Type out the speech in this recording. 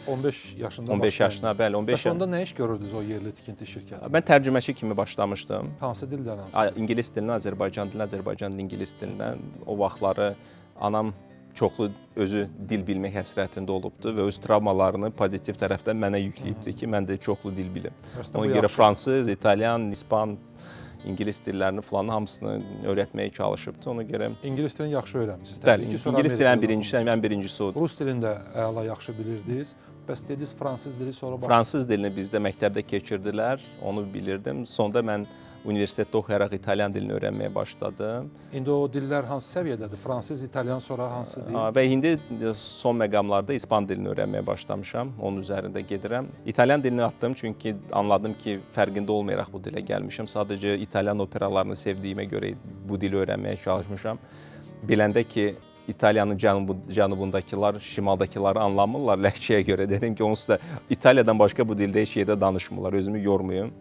15 yaşında 15 yaşına, bəli, 15 Bəs onda nə iş görürdünüz o yerli tikinti şirkətində? Mən tərcüməçi kimi başlamışdım. Hansı dildən hansı? İngilis dilindən Azərbaycan dilinə, Azərbaycan dili ingilis dilindən. O vaxtları anam çoxlu özü dil bilmək həsrətində olubdu və öz travmalarını pozitiv tərəfdən mənə yükləyibdi ki, mən də çoxlu dil bilim. Ona görə fransız, italyan, ispan, İngilis dillərini falan hamısını öyrətməyə çalışıbdı. Ona görə İngilis dilini yaxşı öyrənmisiniz. bəli, İngilis dilinin birincisi, mən birincisi odur. Rus dilini də əla yaxşı bilirdiniz. Bəs dediniz fransız dili sonra Fransız dilini bizdə məktəbdə keçirdilər, onu bilirdim. Sonda mən universitetdə oxuyaraq İtalyan dilini öyrənməyə başladım. İndi o dillər hansı səviyyədədir? Fransız, İtalyan sonra hansı dil? Və indi son məqamlarda İspan dilini öyrənməyə başlamışam. Onun üzərində gedirəm. İtalyan dilini atdım çünki anladım ki, fərqində olmayaraq bu dilə gəlmişəm. Sadəcə İtalyan operalarını sevdiyimə görə bu dili öyrənməyə çalışmışam. Biləndə ki, İtaliyanın cənubundakılar, şimaldakıları anlamırlar ləhcəyə görə. Dedim ki, onsuz da İtaliyadan başqa bu dildə heç yerdə danışmırlar, özümü yormayım.